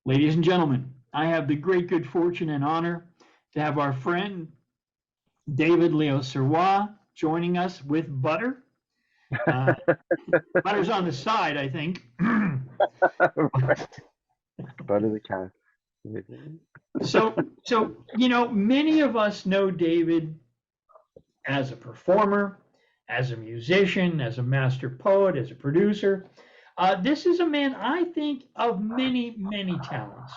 Ladies and gentlemen, I have the great good fortune and honor to have our friend David Leo Sirois joining us with butter. Uh, Butter's on the side, I think. Butter the cat. So, many of us know David as a performer, as a musician, as a master poet, as a producer. This is a man, I think, of many, many talents.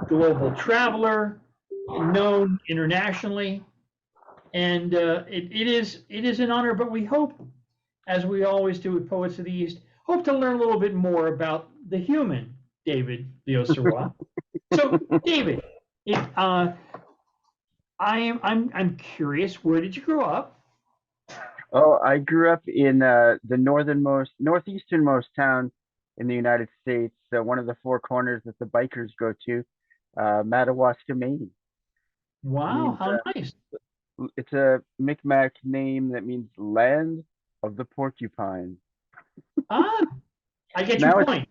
Global traveler, known internationally, and it is an honor. But we hope, as we always do with Poets of the East, hope to learn a little bit more about the human David Leo Sirois. So, David, I'm curious. Where did you grow up? Oh, I grew up in the northeasternmost town in the United States, one of the four corners that the bikers go to, Madawaska, Maine. Wow, Means how nice! it's a Micmac name that means land of the porcupine. Ah, I get your Now it's point.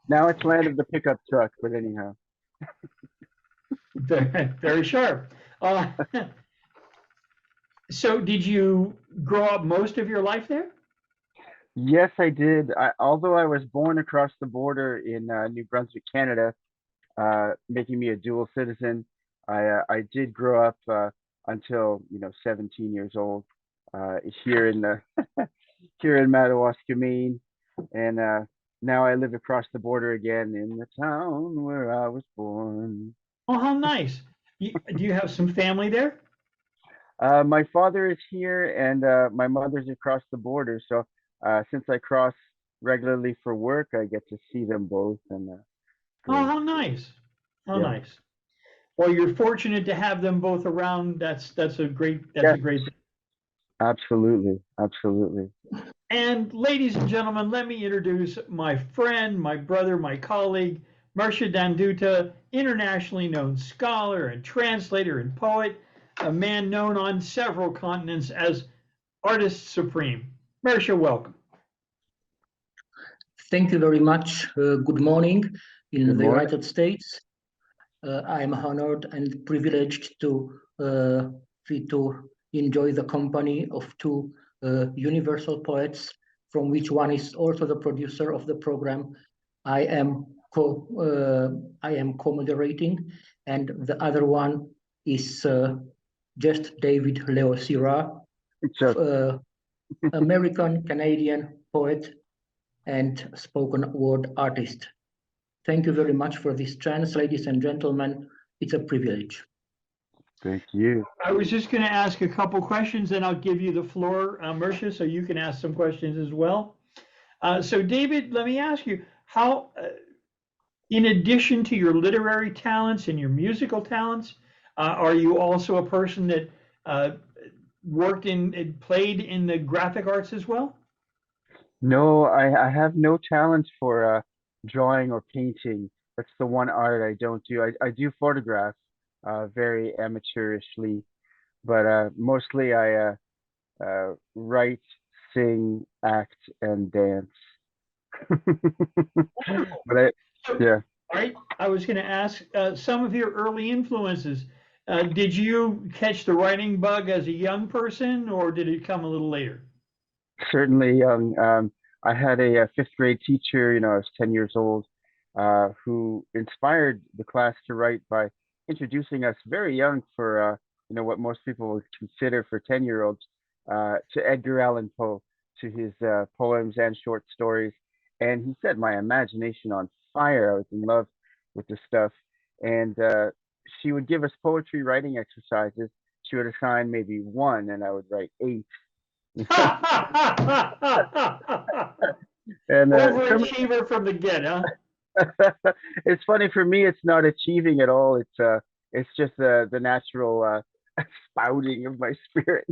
now it's land of the pickup truck, but anyhow. Very, very sharp. Uh, so, did you grow up most of your life there? Yes, I did. Although I was born across the border in New Brunswick, Canada, making me a dual citizen. I did grow up until 17 years old uh, here in the here in Madawaska, Maine, and now I live across the border again in the town where I was born. Oh, how nice! Do you have some family there? My father is here, and my mother's across the border. So since I cross regularly for work, I get to see them both, and Oh, great. how nice! How Yeah, nice. Well, you're fortunate to have them both around. That's a yeah, great thing. absolutely, absolutely. And ladies and gentlemen, let me introduce my friend, my brother, my colleague, Mircea Dan Duta, internationally known scholar and translator and poet, a man known on several continents as Artist Supreme. Mircea, welcome. Thank you very much. Good morning Good in the morning. United States. I am honored and privileged to enjoy the company of two universal poets, from which one is also the producer of the program. I am co-moderating, and the other one is just David Leo Sirois, So, American Canadian poet and spoken word artist. Thank you very much for this chance, ladies and gentlemen. It's a privilege. thank you. I was just going to ask a couple questions, and I'll give you the floor, Mircea, so you can ask some questions as well. So, David, let me ask you how, in addition to your literary talents and your musical talents, are you also a person that uh, played in the graphic arts as well? No, I have no talent for drawing or painting. That's the one art I don't do. I do photograph very amateurishly, but mostly I write, sing, act, and dance. Wonderful. But I, So, yeah, all right, I was going to ask some of your early influences. Did you catch the writing bug as a young person, or did it come a little later? certainly young. I had a fifth grade teacher, I was 10 years old, who inspired the class to write by introducing us very young for, what most people would consider for 10-year-olds, to Edgar Allan Poe, to his poems and short stories. And he set my imagination on fire. I was in love with the stuff. And she would give us poetry writing exercises. She would assign maybe one, and I would write eight. And Overachiever from the get, huh? it's funny for me. It's not achieving at all. It's just the natural spouting of my spirit.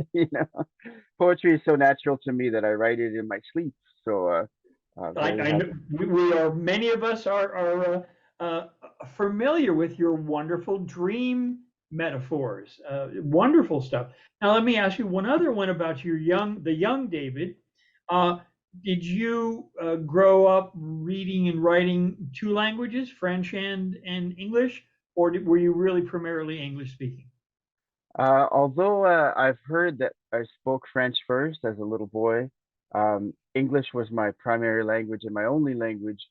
Poetry is so natural to me that I write it in my sleep. So very I know happy. we are many of us are familiar with your wonderful dream metaphors. Wonderful stuff. Now let me ask you one other one about the young David. Uh, did you grow up reading and writing two languages, French and English, or were you really primarily English speaking? Although I've heard that I spoke French first as a little boy, English was my primary language and my only language.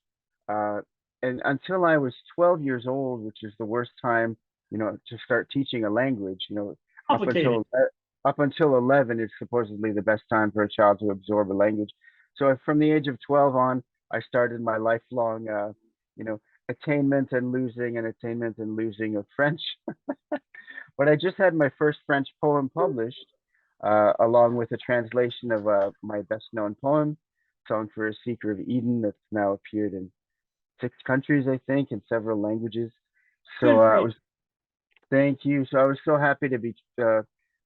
Uh, and until I was 12 years old, which is the worst time, to start teaching a language, up Complicated. until up until 11 is supposedly the best time for a child to absorb a language. So from the age of 12 on, I started my lifelong, you know, attainment and losing of French. But I just had my first French poem published, along with a translation of my best known poem, Song for a Seeker of Eden, that's now appeared in 6 countries, I think, in several languages. So Good for I you. was, thank you. So I was so happy to be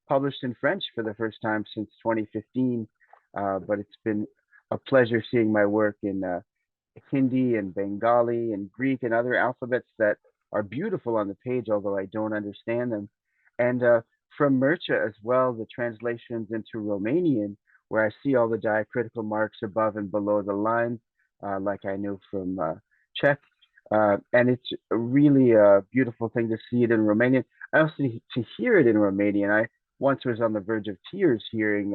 published in French for the first time since 2015. But it's been a pleasure seeing my work in Hindi and Bengali and Greek and other alphabets that are beautiful on the page, although I don't understand them. And from Mircea as well, the translations into Romanian, where I see all the diacritical marks above and below the lines, like I know from Czech. And it's really a beautiful thing to see it in Romanian. I also to hear it in Romanian. I once was on the verge of tears hearing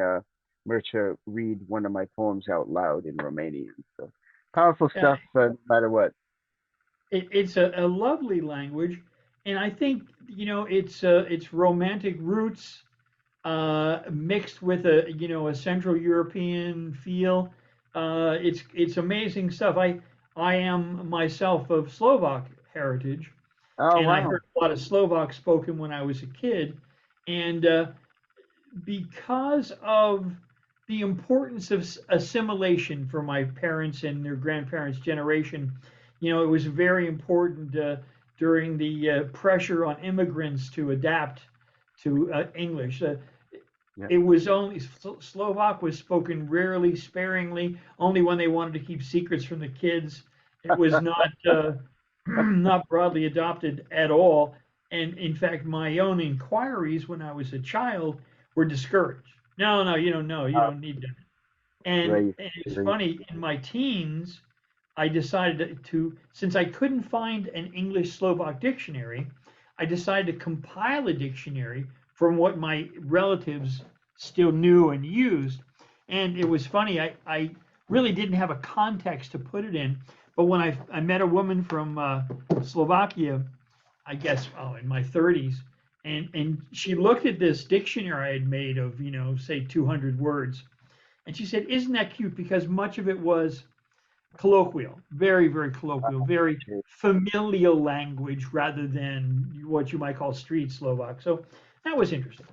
Mircea read one of my poems out loud in Romanian. So powerful Yeah, stuff, no matter what. it's a lovely language, and I think it's romantic roots mixed with a Central European feel. It's amazing stuff. I am myself of Slovak heritage, Oh, and I wow. heard a lot of Slovak spoken when I was a kid, and because of the importance of assimilation for my parents and their grandparents' generation, it was very important during the pressure on immigrants to adapt to English. Yeah. It was only Slovak was spoken rarely, sparingly, only when they wanted to keep secrets from the kids. It was not not broadly adopted at all. And in fact, my own inquiries when I was a child were discouraged. No, no, you don't know. You Uh, don't need to. And, right, and it's right. funny, in my teens, I decided since I couldn't find an English Slovak dictionary, I decided to compile a dictionary from what my relatives still knew and used. And it was funny, I really didn't have a context to put it in. But when I met a woman from Slovakia, I guess, in my 30s, and she looked at this dictionary I had made of, say 200 words. And she said, "Isn't that cute?" Because much of it was colloquial, very, very colloquial, very Okay. familial language rather than what you might call street Slovak. So that was interesting.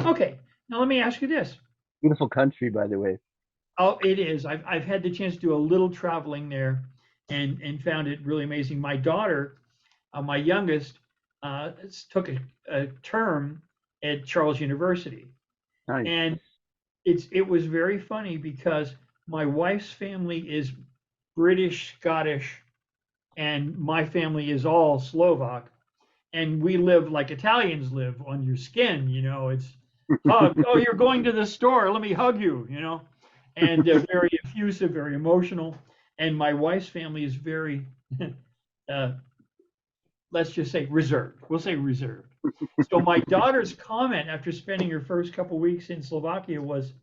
Okay, now let me ask you this. Beautiful country, by the way. Oh, it is. I've had the chance to do a little traveling there, and found it really amazing. My daughter, my youngest, took a term at Charles University, Nice. and it was very funny because my wife's family is British, Scottish, and my family is all Slovak, and we live like Italians live on your skin. It's hug. Oh, you're going to the store. Let me hug you. And they're very effusive, very emotional. And my wife's family is very, uh, let's just say, reserved. We'll say reserved. So my daughter's comment after spending her first couple weeks in Slovakia was,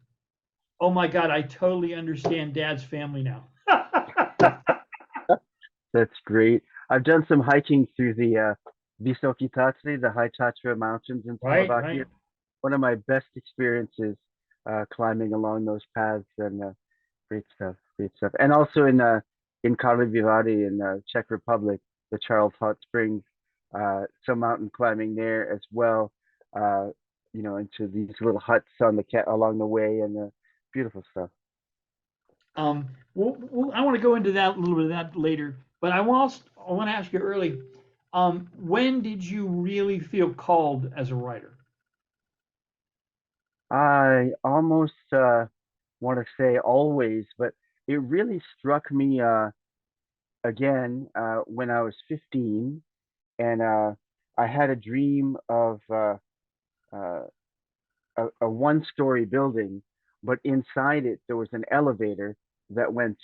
"Oh my God, I totally understand Dad's family now." That's great. I've done some hiking through the Visoki Tatry, the High Tatra Mountains in Right, right. Slovakia. One of my best experiences climbing along those paths, and great stuff, great stuff. And also in Karlovy Vary in Czech Republic, the Charles Hot Springs, some mountain climbing there as well. Uh, into these little huts on the along the way, and beautiful stuff. I want to go into that a little bit of that later, but I want to ask you early. When did you really feel called as a writer? I almost want to say always, but it really struck me again when I was 15, and I had a dream of uh, a one-story building, but inside it there was an elevator, that went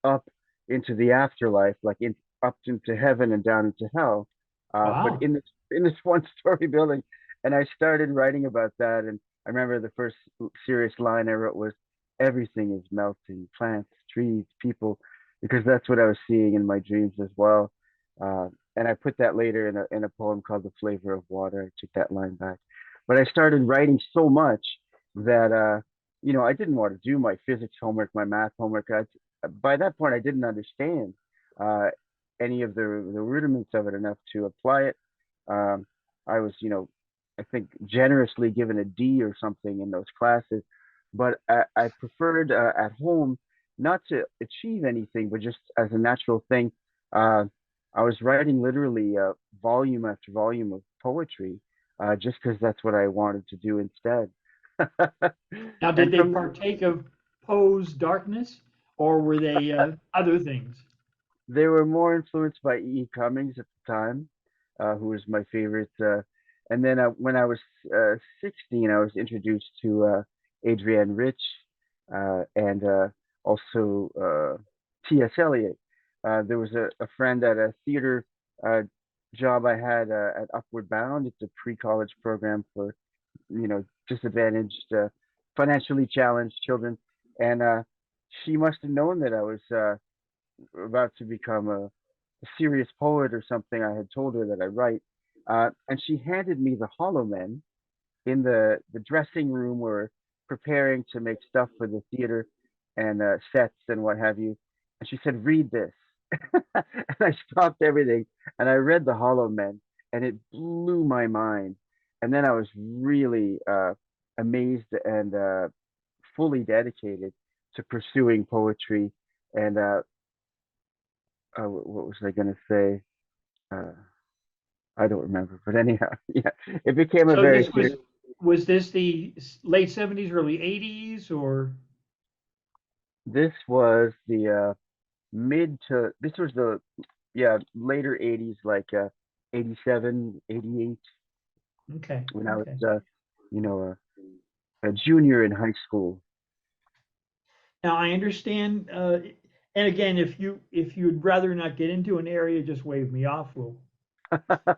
up into the afterlife, like up into heaven and down into hell. But Wow. in this one story building, and I started writing about that. And I remember the first serious line I wrote was, "Everything is melting, plants, trees, people," because that's what I was seeing in my dreams as well. And I put that later in a poem called "The Flavor of Water." I took that line back, but I started writing so much that I didn't want to do my physics homework, my math homework. By that point, I didn't understand uh, any of the rudiments of it enough to apply it. Um, I was, I think generously given a D or something in those classes, but I preferred at home not to achieve anything, but just as a natural thing. Uh, I was writing literally volume after volume of poetry, just because that's what I wanted to do instead. Now, did And they from partake of Poe's darkness, or were they other things? They were more influenced by E. Cummings at the time, who was my favorite. And then when I was 16, I was introduced to Adrienne Rich and also T.S. Eliot. There was a friend at a theater uh, job I had at Upward Bound. It's a pre-college program for disadvantaged, financially challenged children, and she must have known that I was about to become a serious poet or something. I had told her that I write, and she handed me the Hollow Men in the dressing room. We're preparing to make stuff for the theater and sets and what have you. And she said, "Read this." And I stopped everything and I read the Hollow Men, and it blew my mind. And then I was really amazed and fully dedicated to pursuing poetry. And what was I going to say? Uh, I don't remember, but anyhow, yeah, it became a So very this serious. was this the late 70s, early 80s, or This was the this was the, yeah, later 80s, like 87, 88, okay, when I was, okay. you know, a junior in high school. Now I understand, and again, if you'd rather not get into an area, just wave me off. We'll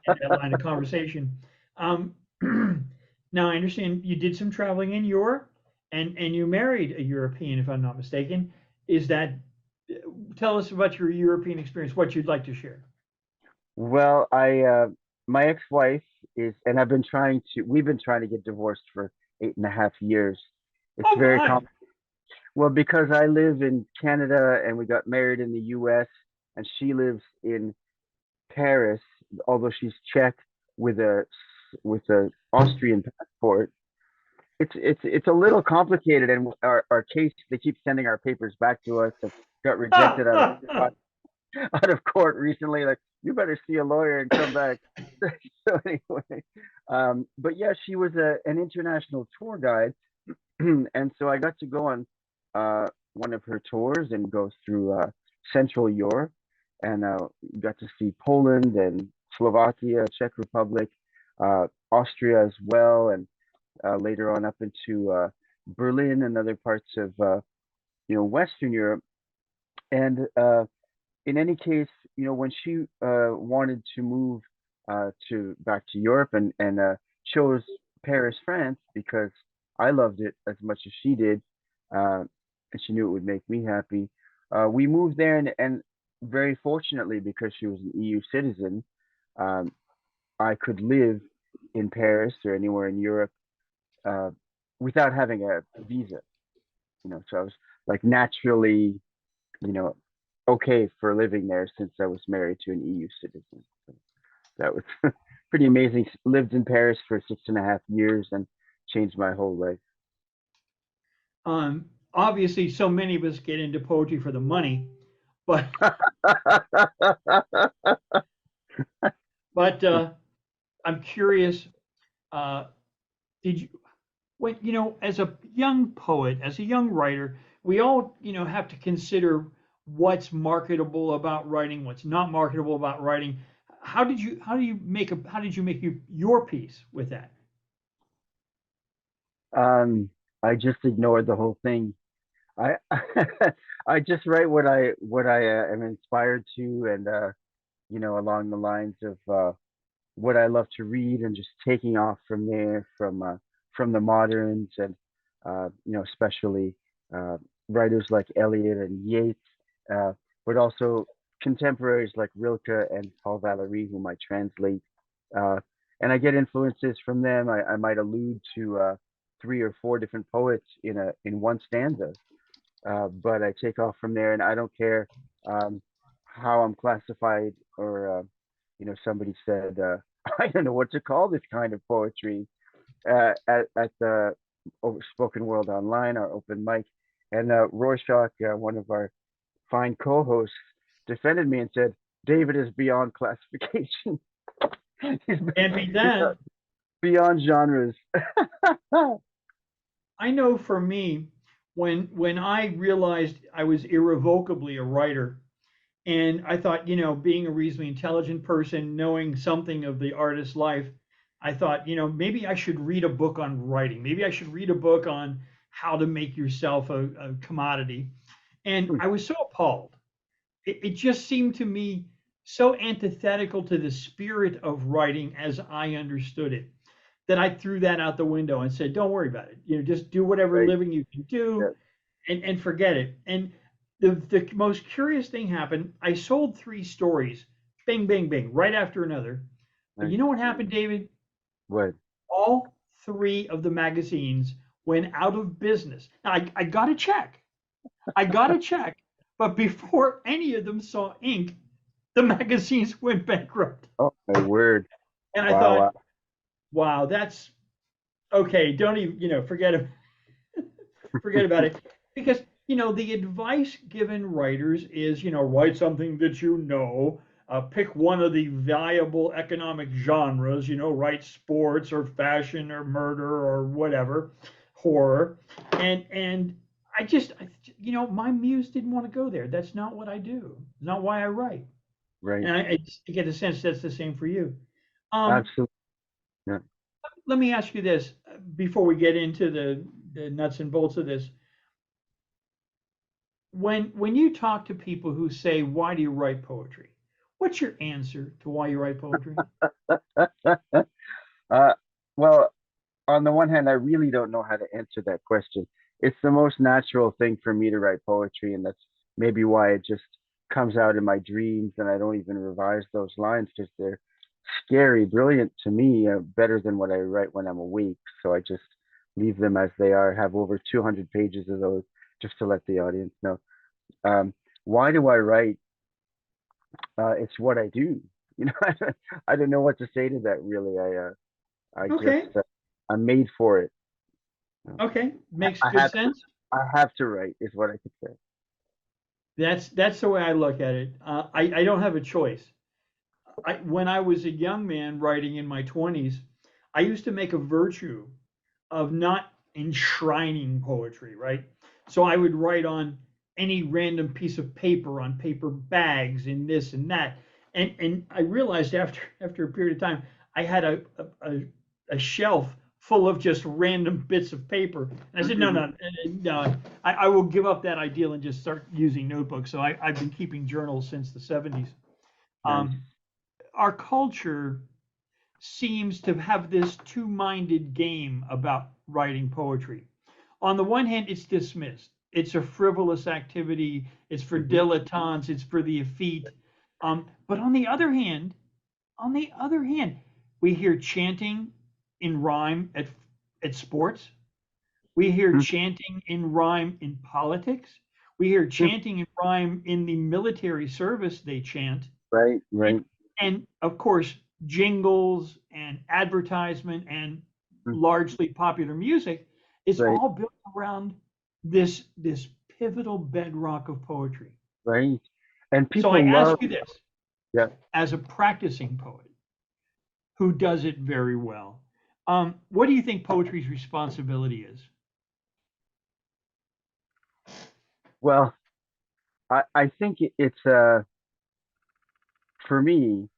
end that line of conversation. Um, now I understand you did some traveling in Europe, and you married a European, if I'm not mistaken. Is that Tell us about your European experience, what you'd like to share. Well, my ex-wife is, and we've been trying to get divorced for 8.5 years. It's Oh very my. complicated. Well, because I live in Canada and we got married in the US, and she lives in Paris, although she's Czech with a Austrian passport. It's a little complicated, and our case, they keep sending our papers back to us that got rejected out of court recently. Like, you better see a lawyer and come back. So anyway, but yeah, she was an international tour guide, and so I got to go on one of her tours and go through Central Europe, and got to see Poland and Slovakia, Czech Republic, Austria as well, and later on up into Berlin and other parts of Western Europe. And in any case, when she wanted to move to back to Europe and chose Paris, France, because I loved it as much as she did, and she knew it would make me happy. We moved there, and very fortunately, because she was an EU citizen, um, I could live in Paris or anywhere in Europe uh, without having a visa. So I was like naturally, you know, okay for living there since I was married to an EU citizen. So that was pretty amazing. Lived in Paris for 6.5 years and changed my whole life. Obviously, so many of us get into poetry for the money, but I'm curious. Uh, did you when as a young poet, as a young writer, we all have to consider what's marketable about writing, what's not marketable about writing. How did you make your piece with that? um, I just ignored the whole thing. I I just write what I am inspired to, and along the lines of what I love to read, and just taking off from there, from the moderns, and especially uh, writers like Eliot and Yeats, uh, but also contemporaries like Rilke and Paul Valéry, whom I translate, uh, and I get influences from them. I might allude to three or four different poets in one stanza, but I take off from there, and I don't care um, how I'm classified, or somebody said, I don't know what to call this kind of poetry, at the Spoken World Online, our open mic, and Rorschach, one of our fine co-hosts, defended me and said, David is beyond classification. He's Can't be done. beyond genres. I know for me, when I realized I was irrevocably a writer, and I thought, being a reasonably intelligent person, knowing something of the artist's life, I thought, maybe I should read a book on writing. Maybe I should read a book on how to make yourself a commodity. And I was so appalled. It just seemed to me so antithetical to the spirit of writing as I understood it, that I threw that out the window and said, don't worry about it. Just do whatever Right. living you can Yeah. do, and forget it. And the most curious thing happened. I sold three stories, bing, bing, bing, right after another. But Right. you know what happened, David? What? All three of the magazines went out of business. Now, I got a check. I got a check. But before any of them saw ink, the magazines went bankrupt. Oh, my word. And I Wow. thought, wow, that's okay. Don't even, forget it. Forget about it. Because, the advice given writers is, write something that pick one of the viable economic genres, write sports or fashion or murder or whatever, horror. And my muse didn't want to go there. That's not what I do. It's not why I write. Right. And I get a sense that's the same for you. Um, Absolutely. Yeah. Let me ask you this before we get into the nuts and bolts of this. When you talk to people who say, "Why do you write poetry?" What's your answer to why you write poetry? Uh, well, on the one hand, I really don't know how to answer that question. It's the most natural thing for me to write poetry, and that's maybe why it just comes out in my dreams, and I don't even revise those lines because they're scary, brilliant to me, better than what I write when I'm awake. So I just leave them as they are. Have over 200 pages of those, just to let the audience know. Um, why do I write? It's what I do. I don't know what to say to that, really. I just Okay, I'm made for it. okay, makes I good have sense. I have to write, is what I could say. That's the way I look at it. I don't have a choice. When I was a young man writing in my 20s, I used to make a virtue of not enshrining poetry, right? So I would write on any random piece of paper, on paper bags, and this and that. And I realized after a period of time, I had a shelf full of just random bits of paper. And I said, no, no, no, I will give up that ideal and just start using notebooks. So I've been keeping journals since the 70s. Nice. Um, our culture seems to have this two-minded game about writing poetry. On the one hand, it's dismissed. It's a frivolous activity. It's for Hmm. dilettantes. It's for the effete. But on the other hand, we hear chanting in rhyme at sports. We hear chanting in rhyme in politics. We hear chanting in rhyme in the military service. They chant, Right, and, right, and of course, jingles and advertisement and mm, largely popular music is right, all built around this pivotal bedrock of poetry. right. And So I people ask love, you this, yeah. as a practicing poet who does it very well, what do you think poetry's responsibility is? Well, I think it's for me,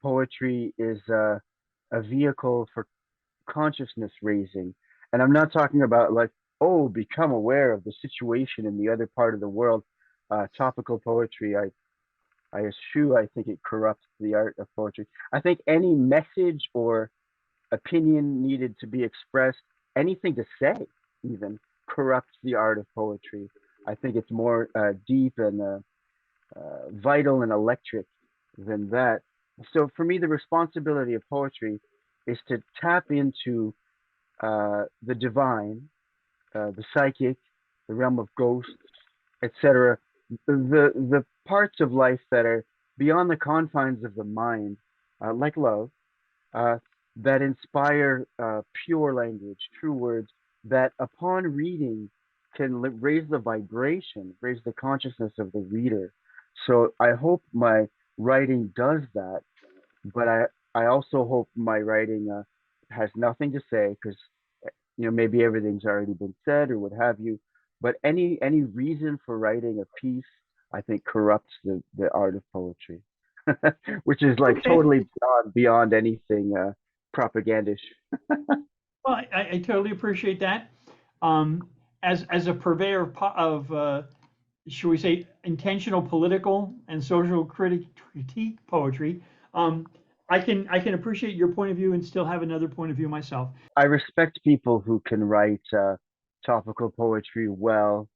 poetry is a vehicle for consciousness raising, and I'm not talking about like become aware of the situation in the other part of the world. Topical poetry, I eschew. I think it corrupts the art of poetry. I think any message or opinion needed to be expressed, anything to say, even corrupts the art of poetry. I think it's more deep and vital and electric than that. So for me, the responsibility of poetry is to tap into the divine, the psychic, the realm of ghosts, etc. The parts of life that are beyond the confines of the mind, like love, uh, that inspire pure language, true words that upon reading can raise the vibration, raise the consciousness of the reader. So I hope my writing does that, but I also hope my writing has nothing to say because maybe everything's already been said or what have you. But any reason for writing a piece, I think corrupts the art of poetry, which is like Okay. totally beyond anything propagandish. Well, I totally appreciate that. As a purveyor of should we say, intentional political and social critique poetry, I can appreciate your point of view and still have another point of view myself. I respect people who can write topical poetry well.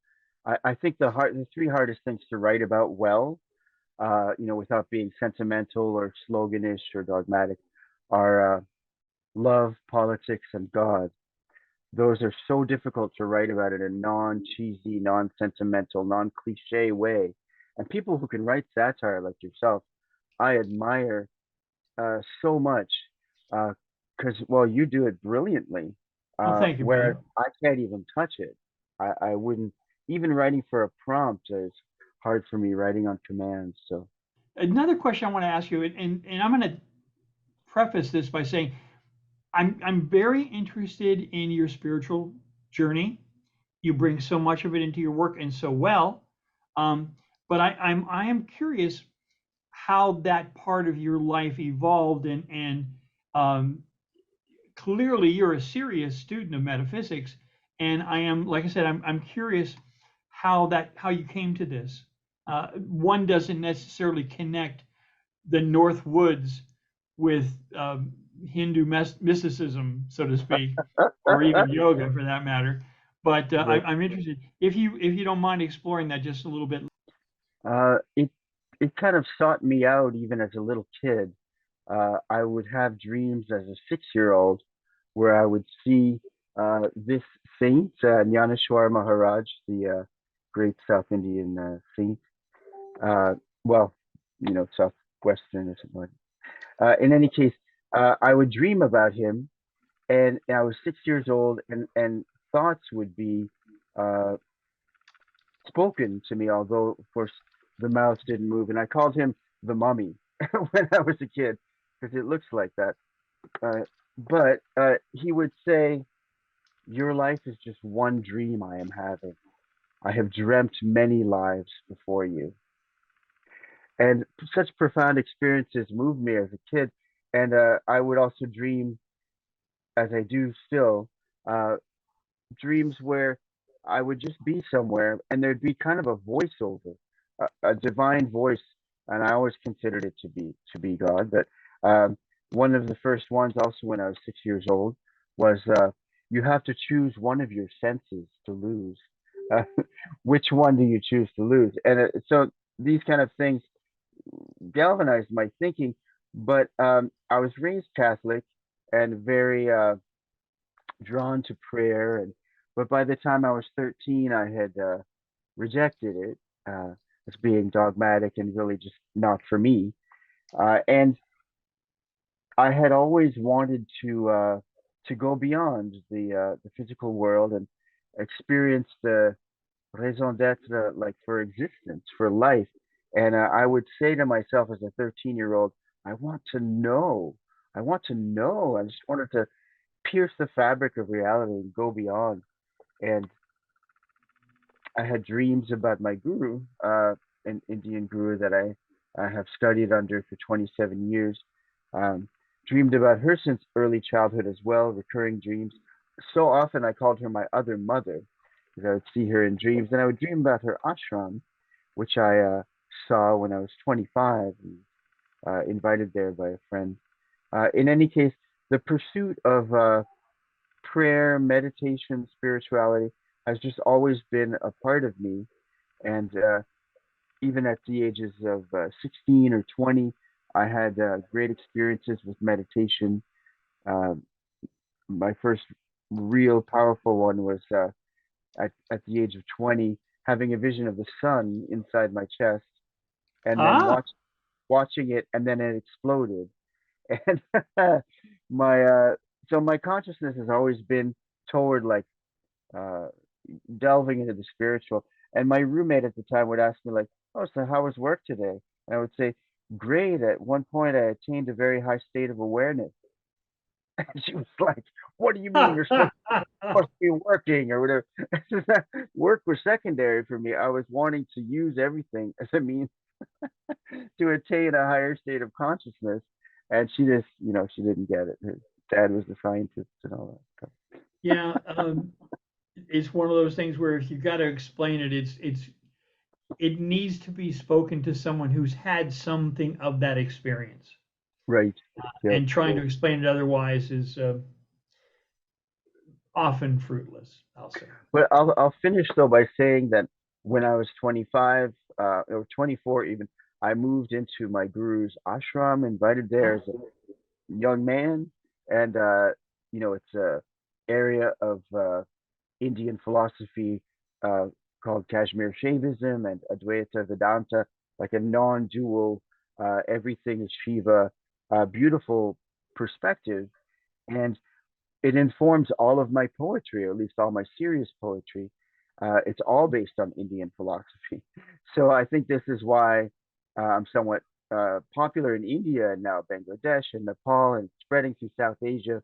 I think the three hardest things to write about well, without being sentimental or sloganish or dogmatic, are love, politics, and God. Those are so difficult to write about in a non-cheesy, non-sentimental, non-cliche way. And people who can write satire like yourself, I admire so much because, well, you do it brilliantly. Well, thank you, Whereas brother. I can't even touch it. I wouldn't, even writing for a prompt is hard for me, writing on command. So Another question I want to ask you, and I'm going to preface this by saying I'm very interested in your spiritual journey. You bring so much of it into your work and so well. Um, but I am curious how that part of your life evolved, and um, clearly you're a serious student of metaphysics, and I am, like I said, I'm curious how you came to this. One doesn't necessarily connect the North Woods with Hindu mysticism, so to speak, or even yoga for that matter. But right. I'm interested if you don't mind exploring that just a little bit. It kind of sought me out even as a little kid. I would have dreams as a 6 year old where I would see this saint, Nyaneshwar Maharaj, the great South Indian saint. Uh, well, southwestern or something like that. In any case, I would dream about him, and I was 6 years old, and thoughts would be uh, spoken to me, although of course the mouth didn't move, and I called him the mummy when I was a kid because it looks like that. But he would say, "Your life is just one dream I am having. I have dreamt many lives before you." And such profound experiences moved me as a kid. And I would also dream, as I do still, uh, dreams where I would just be somewhere and there'd be kind of a voiceover, a divine voice, and I always considered it to be God. But one of the first ones, also when I was 6 years old, was you have to choose one of your senses to lose. Uh, which one do you choose to lose? And so these kind of things galvanized my thinking. But I was raised Catholic and very drawn to prayer, and but by the time I was 13, I had rejected it as being dogmatic and really just not for me. And I had always wanted to go beyond the physical world and experience the raison d'être, like for existence, for life. And I would say to myself as a 13-year-old, I want to know. I want to know. I just wanted to pierce the fabric of reality and go beyond. And I had dreams about my guru, an Indian guru that I have studied under for 27 years. Um, Dreamed about her since early childhood as well, recurring dreams. so often I called her my other mother because I would see her in dreams, and I would dream about her ashram, which I saw when I was 25 and invited there by a friend. In any case, the pursuit of prayer, meditation, spirituality has just always been a part of me. And even at the ages of 16 or 20, I had great experiences with meditation. Uh, my first real powerful one was at the age of 20, having a vision of the sun inside my chest, and then Ah, watching it, and then it exploded. And my so my consciousness has always been toward like uh, delving into the spiritual. And my roommate at the time would ask me like, "Oh, so how was work today?" And I would say, "Great. At one point, I attained a very high state of awareness." And she was like, "What do you mean you're supposed to be working or whatever?" Work was secondary for me. I was wanting to use everything as a means to attain a higher state of consciousness. And she just, she didn't get it. Her dad was a scientist and all that stuff. yeah. It's one of those things where if you got to explain it, it needs to be spoken to someone who's had something of that experience. Right. Yeah. And trying to explain it otherwise is often fruitless, I'll say. But I'll finish though by saying that when I was 25 or 24 even, I moved into my guru's ashram, invited there as a young man, and it's a area of Indian philosophy called Kashmir Shaivism and Advaita Vedanta, like a non-dual, everything is Shiva, beautiful perspective, and it informs all of my poetry, or at least all my serious poetry. It's all based on Indian philosophy. So I think this is why I'm somewhat popular in India and now Bangladesh and Nepal and spreading through South Asia,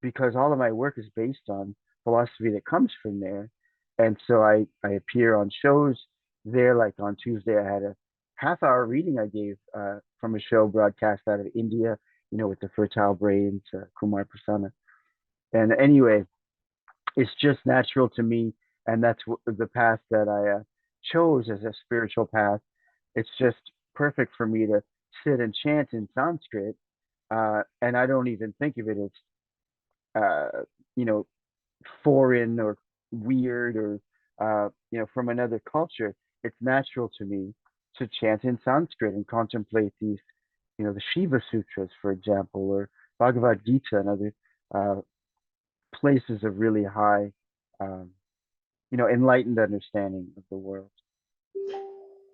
because all of my work is based on philosophy that comes from there. And so I appear on shows there. Like on Tuesday, I had a half-hour reading I gave from a show broadcast out of India, with the fertile brains, Kumar Prasanna. And anyway, it's just natural to me, and that's the path that I chose as a spiritual path. It's just perfect for me to sit and chant in Sanskrit, and I don't even think of it as you know foreign or weird or from another culture. It's natural to me to chant in Sanskrit and contemplate these, the Shiva Sutras, for example, or Bhagavad Gita and other uh, places of really high, um, enlightened understanding of the world.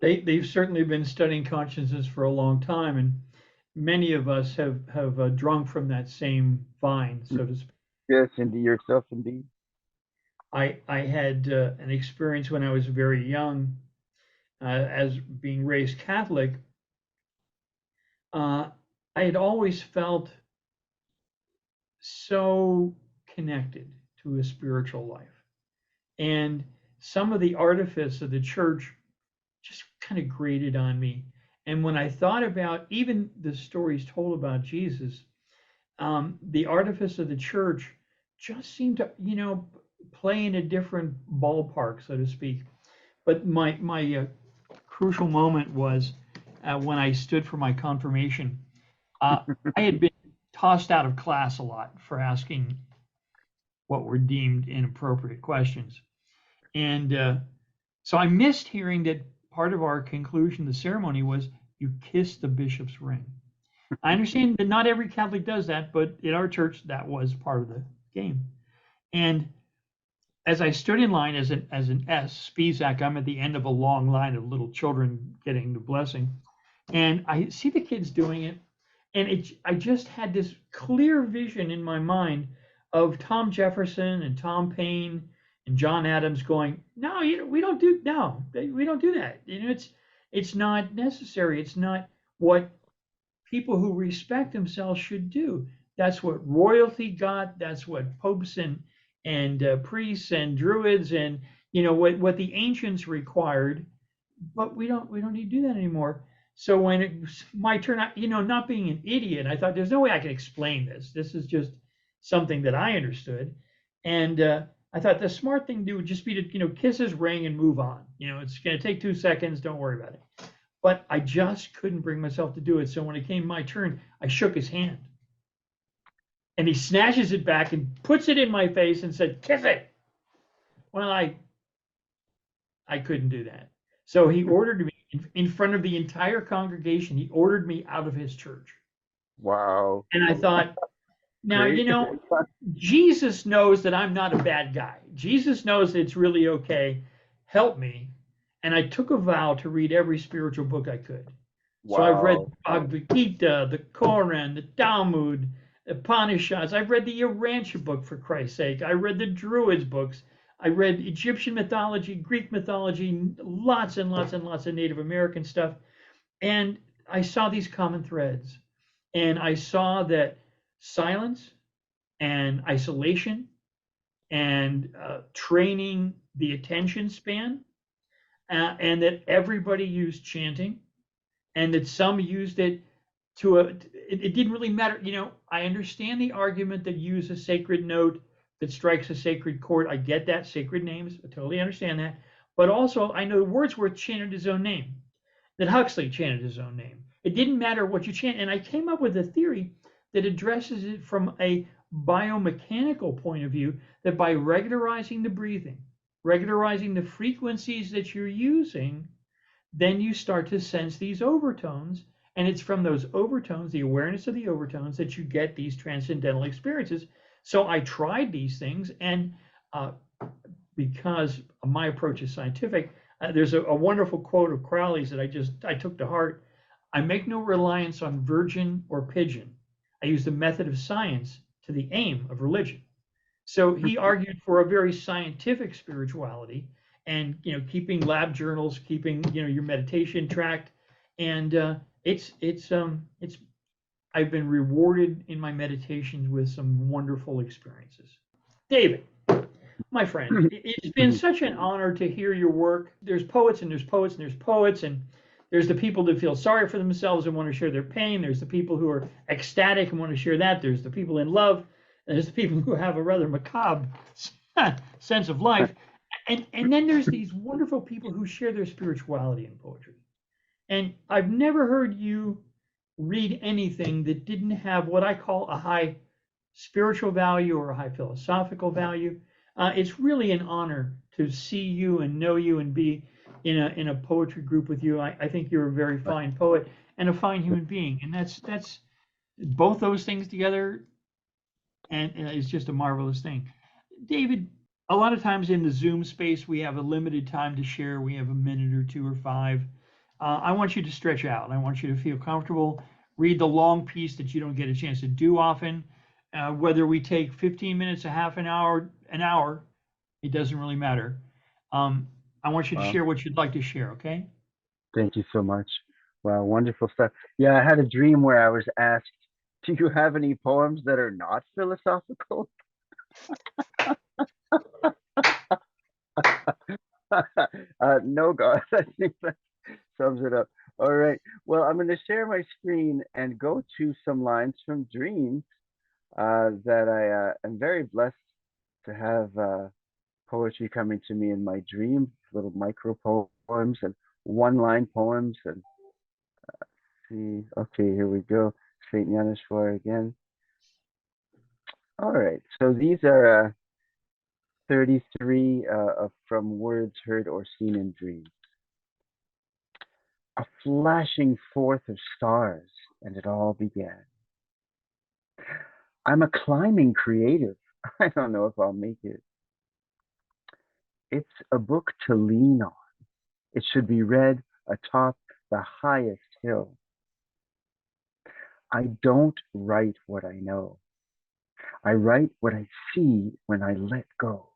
They've certainly been studying consciousness for a long time, and many of us have drunk from that same vine, so to speak. Yes, indeed, yourself, indeed. I had an experience when I was very young, as being raised Catholic. I had always felt so connected to a spiritual life, and some of the artifice of the church just kind of grated on me. And when I thought about even the stories told about Jesus, the artifice of the church just seemed to, play in a different ballpark, so to speak. But my crucial moment was when I stood for my confirmation. I had been tossed out of class a lot for asking what were deemed inappropriate questions, and so I missed hearing that part of our conclusion, the ceremony, was you kiss the bishop's ring. I understand that not every Catholic does that, but in our church, that was part of the game. And as I stood in line as an S, Spisak, I'm at the end of a long line of little children getting the blessing, and I see the kids doing it, and I just had this clear vision in my mind of Tom Jefferson and Tom Paine and John Adams going, no, we don't do that. It's not necessary. It's not what people who respect themselves should do. That's what royalty got. That's what popes and priests and druids and what the ancients required. But we don't need to do that anymore. So when it was my turn, not being an idiot, I thought there's no way I can explain this. This is just something that I understood. And I thought the smart thing to do would just be to, kiss his ring and move on. It's going to take 2 seconds. Don't worry about it. But I just couldn't bring myself to do it. So when it came my turn, I shook his hand. And he snatches it back and puts it in my face and said, "Kiss it." Well, I couldn't do that. So he ordered me in front of the entire congregation. He ordered me out of his church. Wow. And I thought, now, Great. Jesus knows that I'm not a bad guy. Jesus knows that it's really okay. Help me. And I took a vow to read every spiritual book I could. So I've read Wow. the Bhagavad Gita, the Koran, the Talmud, the Upanishads. I've read the Urantia book, for Christ's sake. I read the Druids books. I read Egyptian mythology, Greek mythology, lots and lots and lots of Native American stuff. And I saw these common threads. And I saw that silence and isolation and training the attention span, and that everybody used chanting, and that some used it it didn't really matter. I understand the argument that use a sacred note that strikes a sacred chord. I get that, sacred names. I totally understand that. But also, I know Wordsworth chanted his own name, that Huxley chanted his own name. It didn't matter what you chant. And I came up with a theory that addresses it from a biomechanical point of view, that by regularizing the breathing, regularizing the frequencies that you're using, then you start to sense these overtones. And it's from those overtones, the awareness of the overtones, that you get these transcendental experiences. So I tried these things, and because my approach is scientific, there's a wonderful quote of Crowley's that I took to heart. "I make no reliance on virgin or pigeon. I use the method of science to the aim of religion." So he argued for a very scientific spirituality, and keeping lab journals, keeping your meditation tracked, and I've been rewarded in my meditations with some wonderful experiences. David, my friend, it's been such an honor to hear your work. There's poets and there's poets and there's poets, and there's the people that feel sorry for themselves and want to share their pain. There's the people who are ecstatic and want to share that. There's the people in love. And there's the people who have a rather macabre sense of life. And then there's these wonderful people who share their spirituality in poetry. And I've never heard you read anything that didn't have what I call a high spiritual value or a high philosophical value. It's really an honor to see you and know you and be in a poetry group with you. I think you're a very fine poet and a fine human being, and that's both those things together, and it's just a marvelous thing. David, a lot of times in the Zoom space, we have a limited time to share. We have a minute or two or five. I want you to stretch out. I want you to feel comfortable. Read the long piece that you don't get a chance to do often. Whether we take 15 minutes, a half an hour, it doesn't really matter. I want you to share what you'd like to share, okay? Thank you so much. Wow, wonderful stuff. Yeah, I had a dream where I was asked, "Do you have any poems that are not philosophical?" No, God, I think that sums it up. All right. Well, I'm going to share my screen and go to some lines from dreams that I am very blessed to have poetry coming to me in my dreams, little micro poems and one-line poems. And see, okay, here we go. Saint Janishwar again. All right. So these are 33 from words heard or seen in dreams. A flashing forth of stars, and it all began. I'm a climbing creative. I don't know if I'll make it. It's a book to lean on. It should be read atop the highest hill. I don't write what I know. I write what I see when I let go.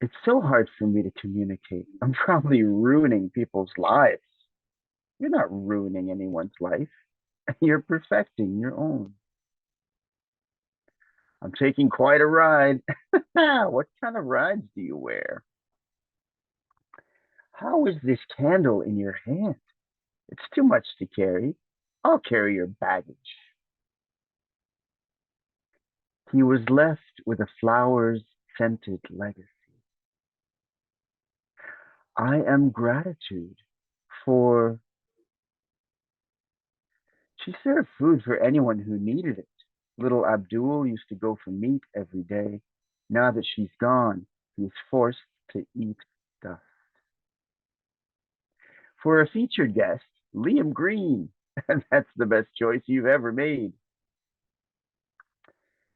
It's so hard for me to communicate. I'm probably ruining people's lives. You're not ruining anyone's life. You're perfecting your own. I'm taking quite a ride. What kind of rides do you wear? How is this candle in your hand? It's too much to carry. I'll carry your baggage. He was left with a flowers-scented legacy. I am gratitude for. She served food for anyone who needed it. Little Abdul used to go for meat every day. Now that she's gone, he is forced to eat dust. For a featured guest, Liam Green. And that's the best choice you've ever made.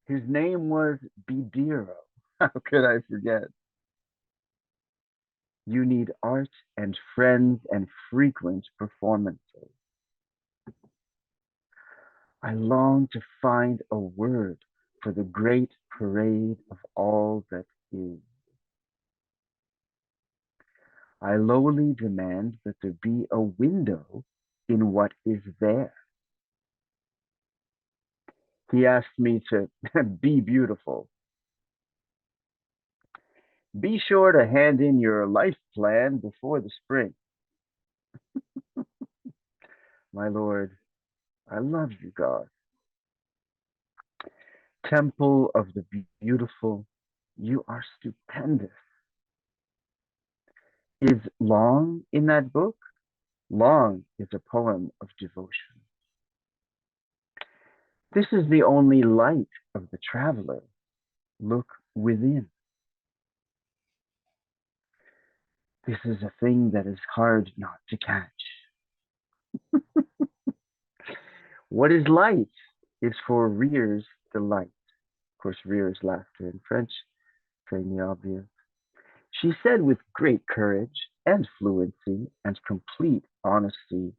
His name was Bidiro. How could I forget? You need art and friends and frequent performances. I long to find a word for the great parade of all that is. I lowly demand that there be a window in what is there. He asked me to be beautiful. Be sure to hand in your life plan before the spring. My lord, I love you, God. Temple of the beautiful, you are stupendous. Is long in that book? Long is a poem of devotion. This is the only light of the traveler. Look within. This is a thing that is hard not to catch. What is light is for Rear's delight. Of course, Rear's laughter in French, saying the obvious. She said with great courage and fluency and complete honesty.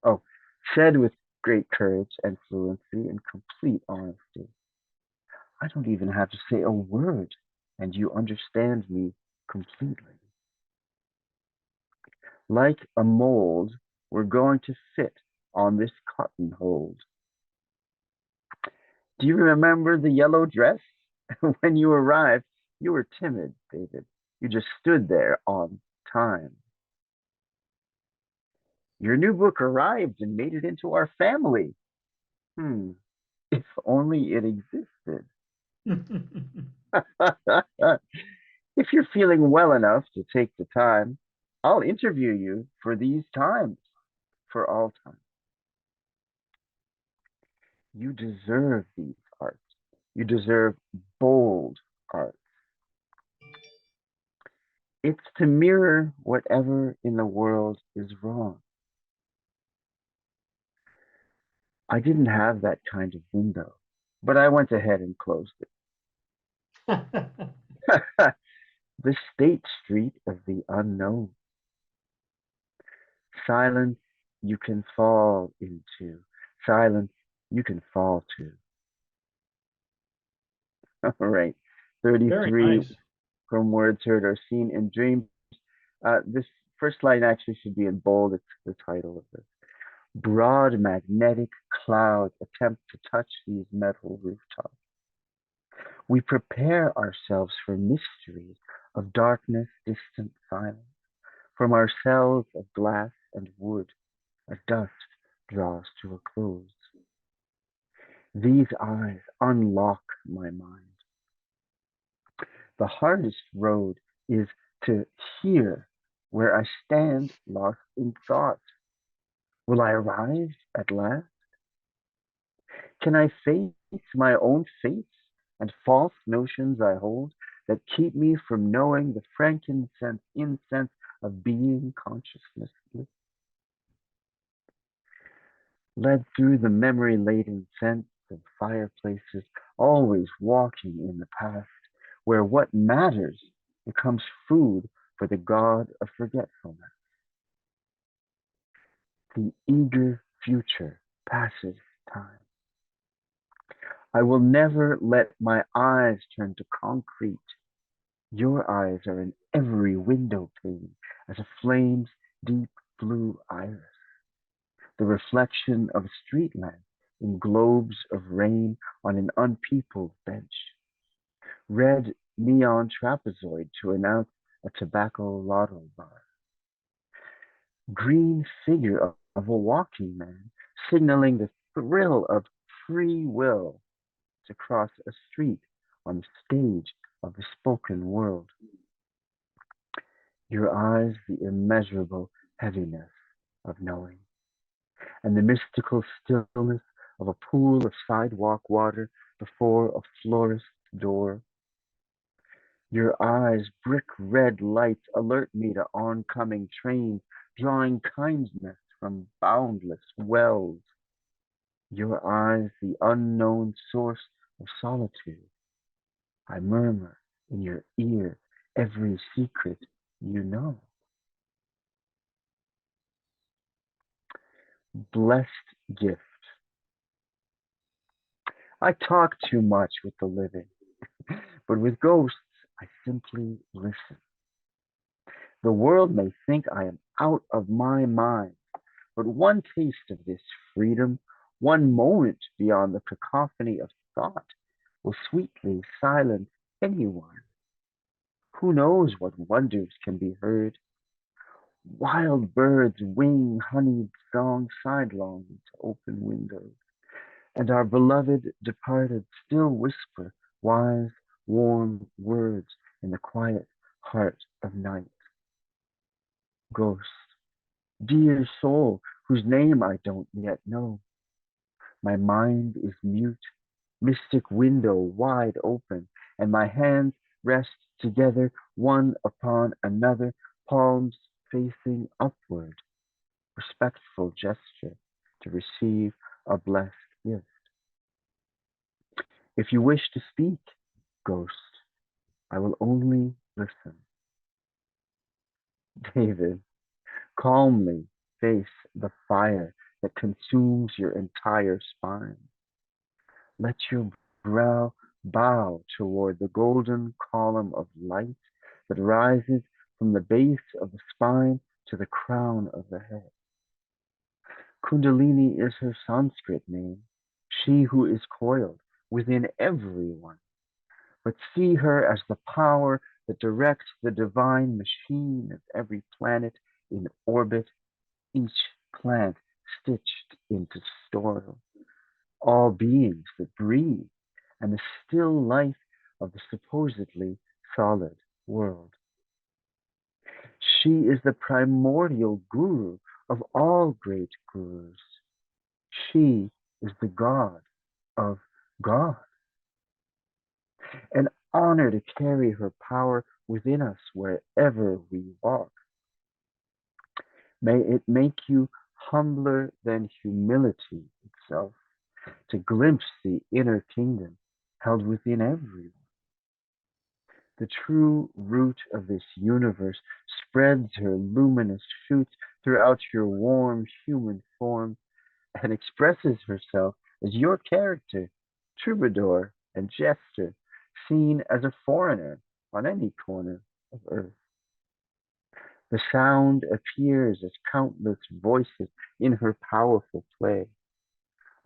Oh, said with great courage and fluency and complete honesty. I don't even have to say a word, and you understand me completely. Like a mold, we're going to fit on this cotton hold. Do you remember the yellow dress? When you arrived, you were timid, David. You just stood there on time. Your new book arrived and made it into our family. If only it existed. If you're feeling well enough to take the time, I'll interview you for these times, for all time. You deserve these arts. You deserve bold art. It's to mirror whatever in the world is wrong. I didn't have that kind of window, but I went ahead and closed it. The State Street of the unknown. Silence you can fall into. Silence you can fall to. All right. 33 Very nice. from words heard or seen in dreams. This first line actually should be in bold. It's the title of this. Broad magnetic clouds attempt to touch these metal rooftops. We prepare ourselves for mysteries of darkness, distant silence. From our cells of glass and wood, as dusk draws to a close. These eyes unlock my mind. The hardest road is to hear where I stand lost in thought. Will I arrive at last? Can I face my own fates and false notions I hold that keep me from knowing the frankincense incense of being consciousness? Led through the memory-laden scents of fireplaces, always walking in the past, where what matters becomes food for the god of forgetfulness. The eager future passes time. I will never let my eyes turn to concrete. Your eyes are in every window pane as a flame's deep blue iris. The reflection of a street lamp in globes of rain on an unpeopled bench. Red neon trapezoid to announce a tobacco lotto bar. Green figure of a walking man signaling the thrill of free will. to cross a street on the stage of the spoken world. Your eyes, the immeasurable heaviness of knowing, and the mystical stillness of a pool of sidewalk water before a florist's door. Your eyes, brick red lights, alert me to oncoming trains, drawing kindness from boundless wells. Your eyes, the unknown source of solitude. I murmur in your ear every secret you know. Blessed gift. I talk too much with the living, but with ghosts I simply listen. The world may think I am out of my mind, but one taste of this freedom, one moment beyond the cacophony of thought, will sweetly silence anyone. Who knows what wonders can be heard? Wild birds wing honeyed song sidelong to open windows, and our beloved departed still whisper wise, warm words in the quiet heart of night. Ghost, dear soul, whose name I don't yet know, my mind is mute, mystic window wide open, and my hands rest together one upon another, palms facing upward, respectful gesture to receive a blessed gift. If you wish to speak, ghost, I will only listen. David, calmly face the fire that consumes your entire spine. Let your brow bow toward the golden column of light that rises from the base of the spine to the crown of the head. Kundalini is her Sanskrit name, she who is coiled within everyone. But see her as the power that directs the divine machine of every planet in orbit, each plant stitched into soil, all beings that breathe, and the still life of the supposedly solid world. She is the primordial guru of all great gurus. She is the God of God. An honor to carry her power within us wherever we walk. May it make you humbler than humility itself, to glimpse the inner kingdom held within everyone. The true root of this universe spreads her luminous shoots throughout your warm human form and expresses herself as your character, troubadour and jester, seen as a foreigner on any corner of earth. The sound appears as countless voices in her powerful play,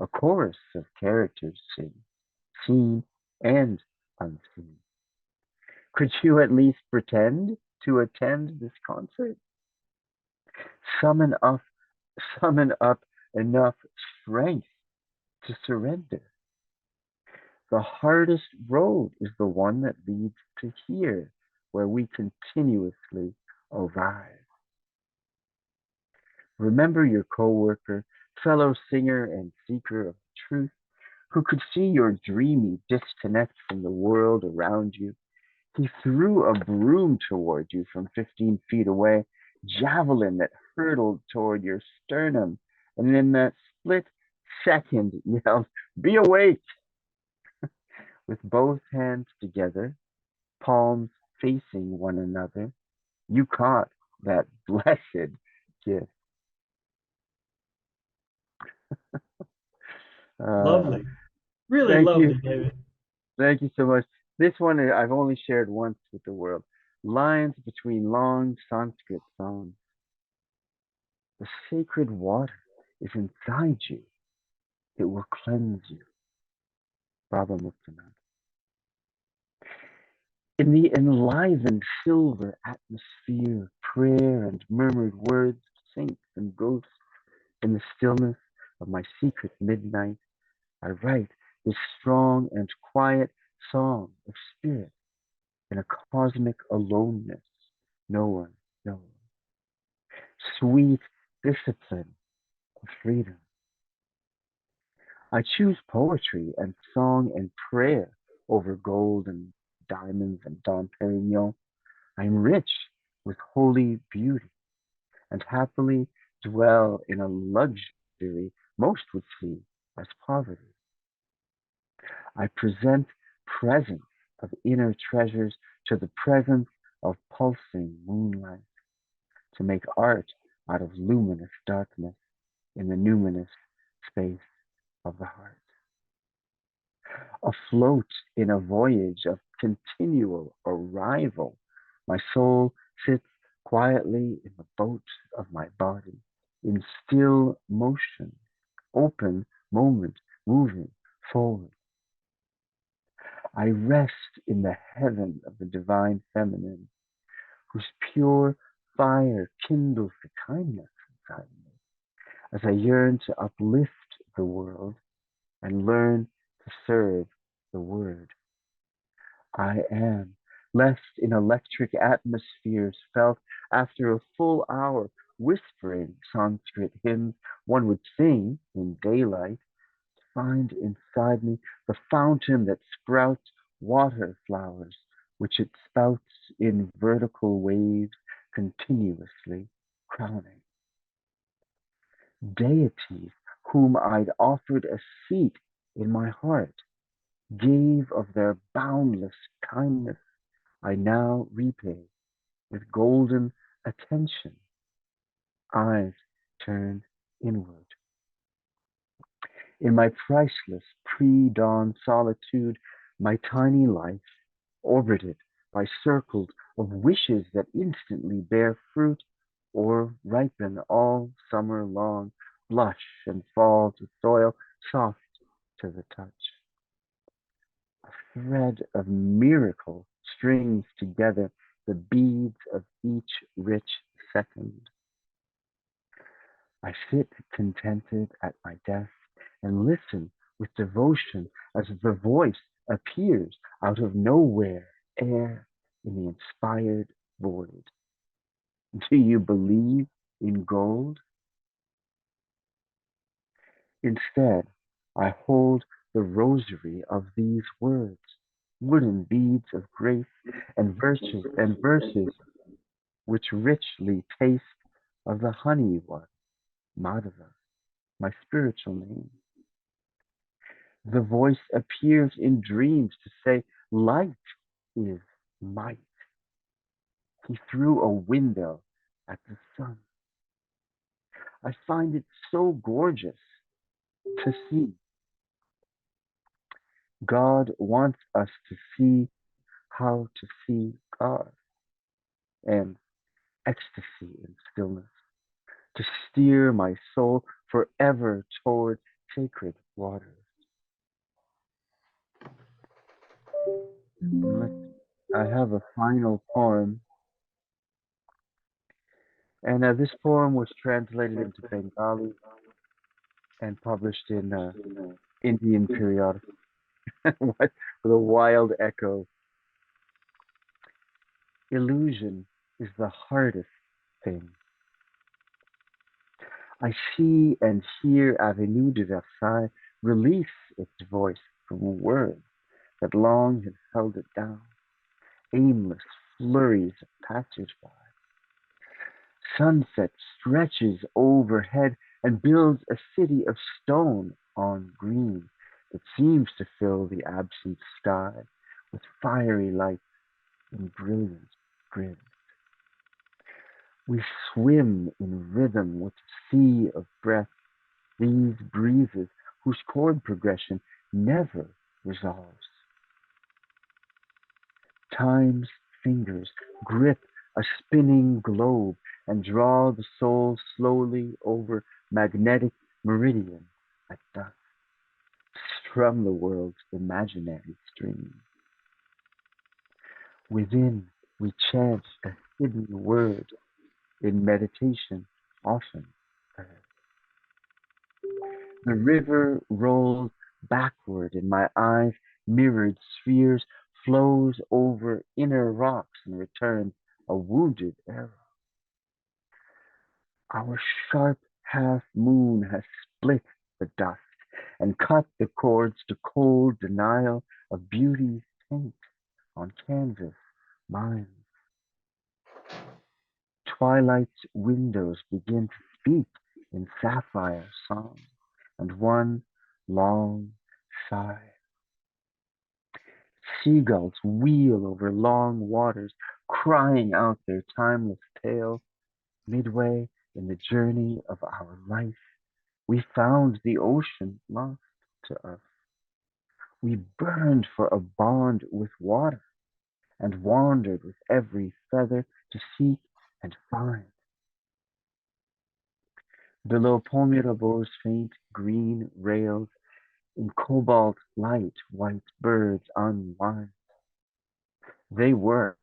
a chorus of characters sing, seen and unseen. Could you at least pretend to attend this concert? Summon up, summon up enough strength to surrender. The hardest road is the one that leads to here, where we continuously arrive. Remember your coworker, fellow singer and seeker of truth, who could see your dreamy disconnect from the world around you. He threw a broom toward you from 15 feet away, javelin that hurtled toward your sternum, and in that split second yelled, "Be awake!" With both hands together, palms facing one another, you caught that blessed gift. Lovely. Really Thank lovely, you. David. Thank you so much. This one I've only shared once with the world. Lines between long Sanskrit songs. The sacred water is inside you. It will cleanse you. Baba Muktanand. In the enlivened silver atmosphere, prayer and murmured words, saints and ghosts, in the stillness of my secret midnight, I write this strong and quiet song of spirit in a cosmic aloneness no one knows. Sweet discipline of freedom. I choose poetry and song and prayer over gold and diamonds and Dom Perignon. I am rich with holy beauty and happily dwell in a luxury most would see as poverty. I present presents of inner treasures to the presence of pulsing moonlight to make art out of luminous darkness in the numinous space of the heart. Afloat in a voyage of continual arrival, my soul sits quietly in the boat of my body, in still motion, open moment, moving forward. I rest in the heaven of the divine feminine, whose pure fire kindles the kindness inside me, as I yearn to uplift the world and learn to serve the word. I am, lest in electric atmospheres felt after a full hour whispering Sanskrit hymns one would sing in daylight, find inside me the fountain that sprouts water flowers, which it spouts in vertical waves continuously crowning. Deities whom I'd offered a seat in my heart gave of their boundless kindness I now repay with golden attention, eyes turned inward. In my priceless pre-dawn solitude, my tiny life, orbited by circles of wishes that instantly bear fruit or ripen all summer long, blush and fall to soil soft to the touch. A thread of miracle strings together the beads of each rich second. I sit contented at my desk and listen with devotion as the voice appears out of nowhere air in the inspired void. Do you believe in gold? Instead, I hold the rosary of these words, wooden beads of grace and verses which richly taste of the honey one, Madhava, my spiritual name. The voice appears in dreams to say, light is might. He threw a window at the sun. I find it so gorgeous to see. God wants us to see how to see God and ecstasy and stillness, to steer my soul forever toward sacred waters. I have a final poem, and this poem was translated into Bengali and published in Indian periodical with a wild echo. Illusion is the hardest thing. I see and hear Avenue de Versailles release its voice from words that long have held it down, aimless flurries of passers-by. Sunset stretches overhead and builds a city of stone on green that seems to fill the absent sky with fiery lights and brilliant grids. We swim in rhythm with a sea of breath, these breezes whose chord progression never resolves. Time's fingers grip a spinning globe and draw the soul slowly over magnetic meridian at dusk. Strum the world's imaginary stream. Within we chant a hidden word in meditation often heard. The river rolls backward in my eyes, mirrored spheres, flows over inner rocks and returns a wounded arrow. Our sharp half moon has split the dust and cut the cords to cold denial of beauty's taint on canvas minds. Twilight's windows begin to speak in sapphire song, and one long sigh. Seagulls wheel over long waters, crying out their timeless tale. Midway in the journey of our life, we found the ocean lost to us. We burned for a bond with water and wandered with every feather to seek and find. Below Pont Mirabeau's faint green rails, in cobalt light, white birds unwind. They work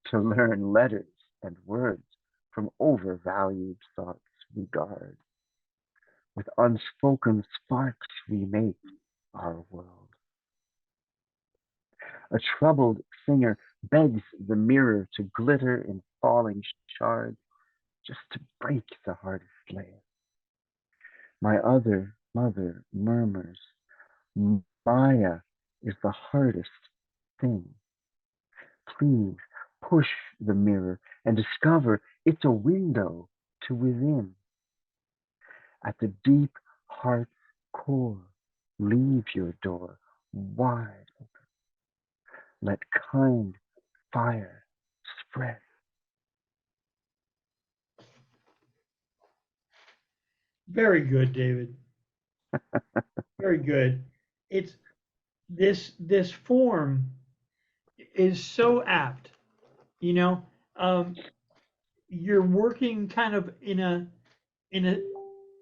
to learn letters and words from overvalued thoughts we guard. With unspoken sparks we make our world. A troubled singer begs the mirror to glitter in falling shards, just to break the hardest layer. My other mother murmurs, Maya is the hardest thing. Please push the mirror and discover it's a window to within. At the deep heart's core, leave your door wide open. Let kind fire spread. Very good, David. Very good. It's this form is so apt. You know, um, you're working kind of in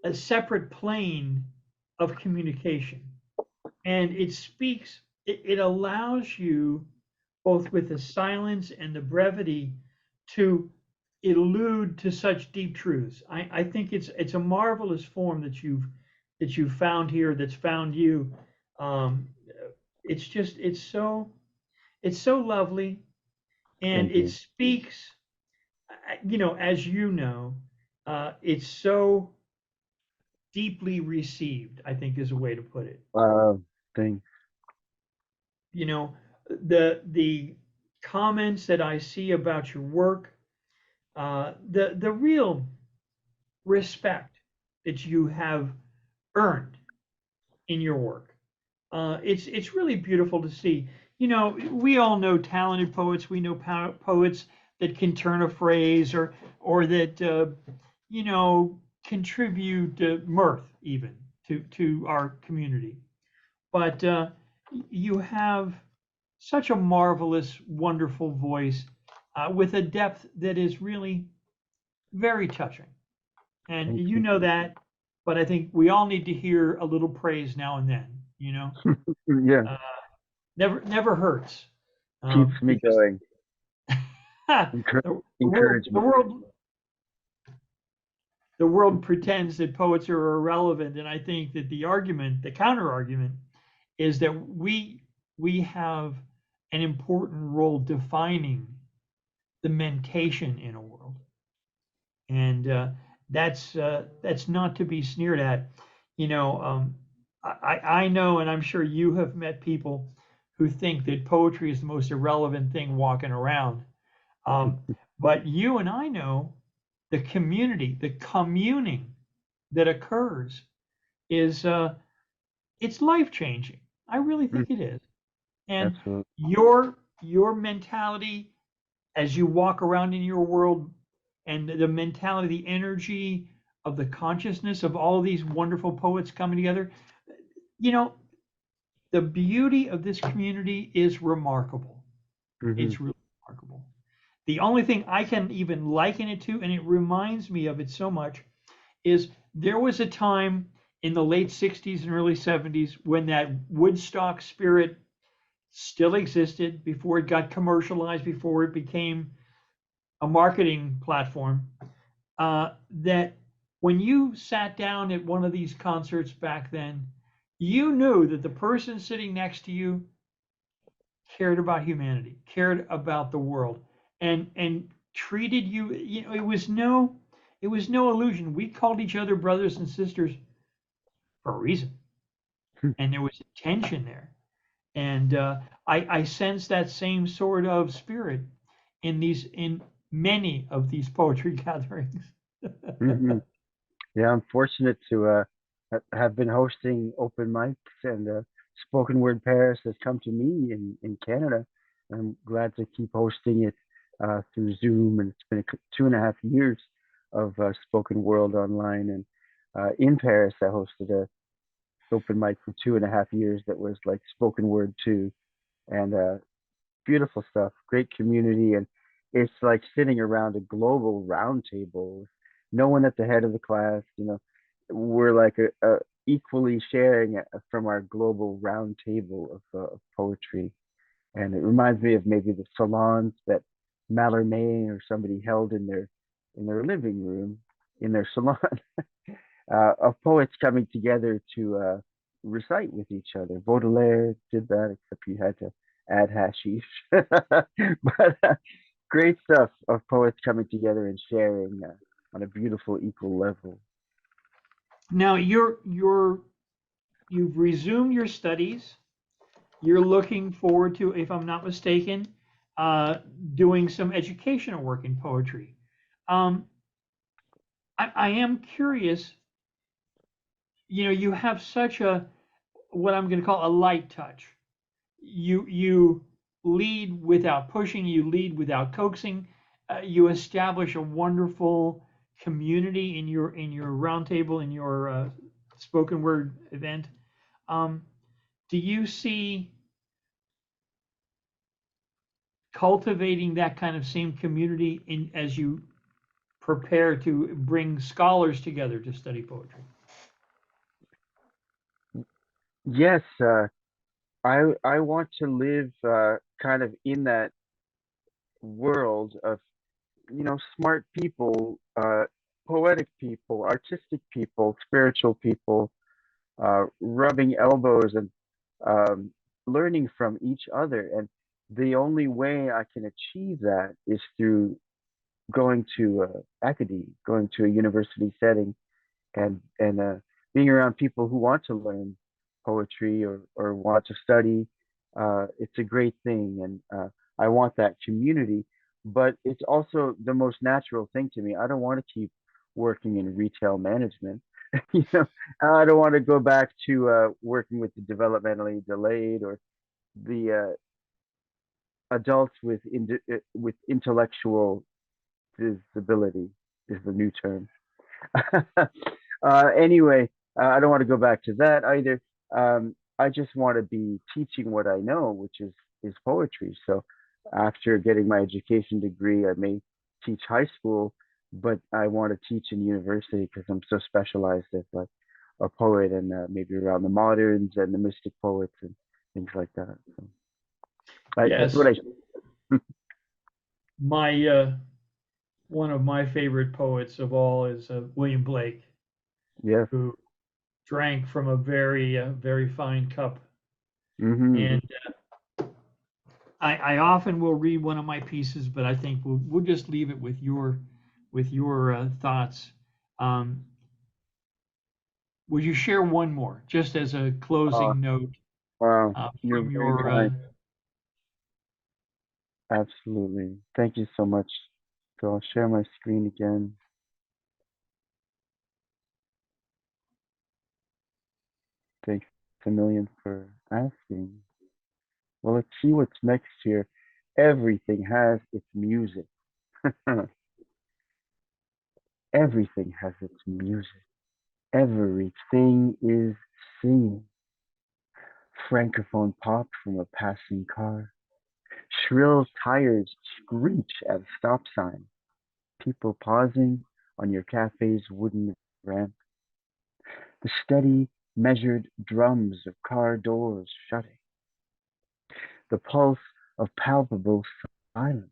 a separate plane of communication, and it allows you both with the silence and the brevity to elude to such deep truths. I think it's a marvelous form that you've found here, that's found you. Um, it's just it's so lovely, and Thank it you. speaks. As you know, it's so deeply received, I think is a way to put it. Thanks. You know, the comments that I see about your work, the real respect that you have earned in your work. It's really beautiful to see. We all know talented poets. We know poets that can turn a phrase or that contribute mirth even to our community. But you have such a marvelous, wonderful voice with a depth that is really very touching. And Thank you you. know that, but I think we all need to hear a little praise now and then. Yeah, Uh, never hurts. keeps me Because going. the world, the Encouragement. world, the world pretends that poets are irrelevant, and I think that the counter argument, is that we have an important role defining the mentation in a world, and that's not to be sneered at. You know, I know, and I'm sure you have met people who think that poetry is the most irrelevant thing walking around. Um, but you and I know the community, the communing that occurs is it's life changing. I really Mm, think it is. And absolutely. your mentality as you walk around in your world, and the mentality, the energy of the consciousness of all these wonderful poets coming together, you know, the beauty of this community is remarkable. Hmm. It's really remarkable. The only thing I can even liken it to, and it reminds me of it so much, is there was a time in the late 60s and early 70s when that Woodstock spirit still existed, before it got commercialized, before it became a marketing platform. That when you sat down at one of these concerts back then, you knew that the person sitting next to you cared about humanity, cared about the world, and treated you. You know, it was no illusion. We called each other brothers and sisters for a reason, and there was a tension there. And I sense that same sort of spirit in many of these poetry gatherings. Hmm. Yeah, I'm fortunate to have been hosting open mics, and spoken word Paris has come to me in Canada. I'm glad to keep hosting it through Zoom, and it's been 2.5 years of spoken word online. And in Paris, I hosted a open mic for 2.5 years that was like spoken word too, and beautiful stuff, great community, and it's like sitting around a global round table, no one at the head of the class. We're like a equally sharing from our global round table of poetry, and it reminds me of maybe the salons that Mallarmé or somebody held in their living room, in their salon, of poets coming together to recite with each other. Baudelaire did that, except you had to add hashish. But great stuff of poets coming together and sharing on a beautiful, equal level. Now you've resumed your studies. You're looking forward to, if I'm not mistaken, uh, doing some educational work in poetry. Um, I am curious. You know, you have such a what I'm going to call a light touch. You lead without pushing. You lead without coaxing. You establish a wonderful community in your roundtable in your spoken word event. Um, do you see cultivating that kind of same community in as you prepare to bring scholars together to study poetry? Yes, I want to live kind of in that world of smart people, poetic people, artistic people, spiritual people, rubbing elbows and um, learning from each other. And the only way I can achieve that is through going to academy, going to a university setting, and being around people who want to learn poetry or want to study. It's a great thing, and I want that community. But it's also the most natural thing to me. I don't want to keep working in retail management. you know, I don't want to go back to working with the developmentally delayed or the adults with intellectual disability is the new term. Anyway, I don't want to go back to that either. I just want to be teaching what I know, which is poetry. So after getting my education degree, I may teach high school, but I want to teach in university because I'm so specialized as like a poet, and maybe around the moderns and the mystic poets and things like that. So that's what Yes, I. my one of my favorite poets of all is William Blake, Yes. who drank from a very fine cup. Hmm. And I often will read one of my pieces, but I think we'll just leave it with your thoughts. Um, would you share one more, just as a Uh, closing note wow, you're from very your? kind. Absolutely. Thank you so much. So I'll share my screen again. Thanks a million for asking. Well, let's see what's next here. Everything has its music. Everything has its music. Everything is singing. Francophone pop from a passing car. Shrill tires screech at a stop sign. People pausing on your cafe's wooden ramp. The steady, measured drums of car doors shutting. The pulse of palpable silence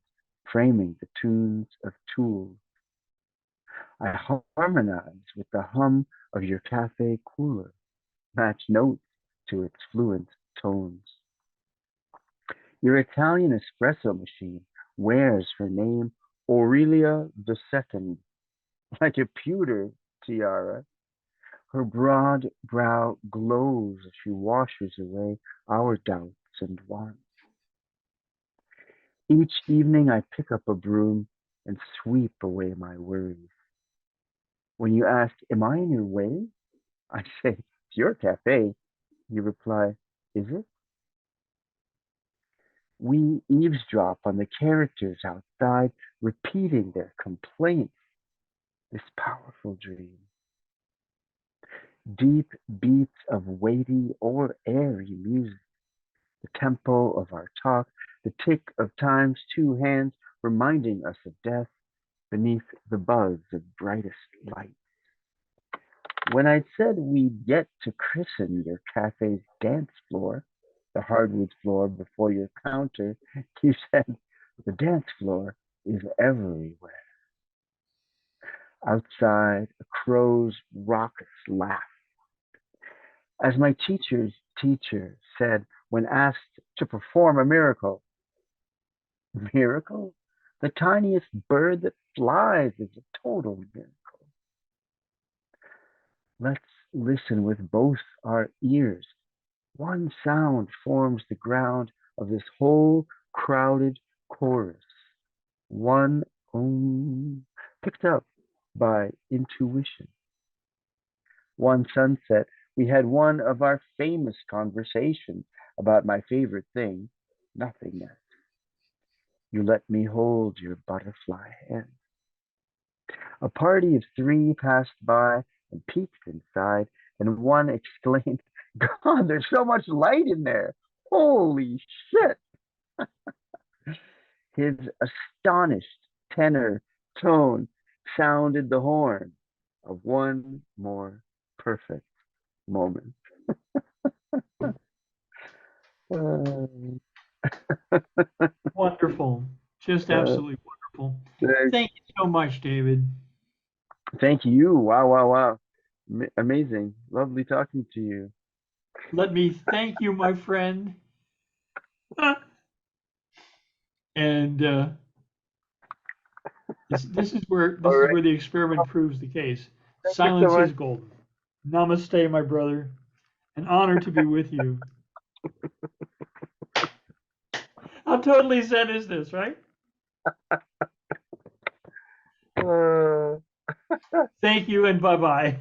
framing the tunes of tools. I harmonize with the hum of your cafe cooler, match notes to its fluent tones. Your Italian espresso machine wears her name Aurelia II like a pewter tiara. Her broad brow glows as she washes away our doubts and wants. Each evening I pick up a broom and sweep away my worries. When you ask, am I in your way? I say, it's your cafe. You reply, is it? We eavesdrop on the characters outside, repeating their complaints. This powerful dream. Deep beats of weighty or airy music, the tempo of our talk, the tick of time's two hands reminding us of death beneath the buzz of brightest light. When I'd said we'd yet to christen your cafe's dance floor, the hardwood floor before your counter, you said, the dance floor is everywhere. Outside, a crow's raucous laugh. As my teacher's teacher said when asked to perform a miracle, miracle? The tiniest bird that flies is a total miracle. Let's listen with both our ears. One sound forms the ground of this whole crowded chorus. One picked up by intuition. One sunset, we had one of our famous conversations about my favorite thing, nothingness. You let me hold your butterfly hand. A party of three passed by and peeked inside, and one exclaimed, God, there's so much light in there. Holy shit. His astonished tenor tone sounded the horn of one more perfect moment. Wonderful. Just absolutely wonderful. Thank you so much, David. Thank you. Wow, wow, wow. Amazing. Lovely talking to you. Let me thank you, my friend. And this is where the experiment proves the case. Silence is golden. Namaste, my brother. An honor to be with you. How totally Zen is this, right? Thank you and bye-bye.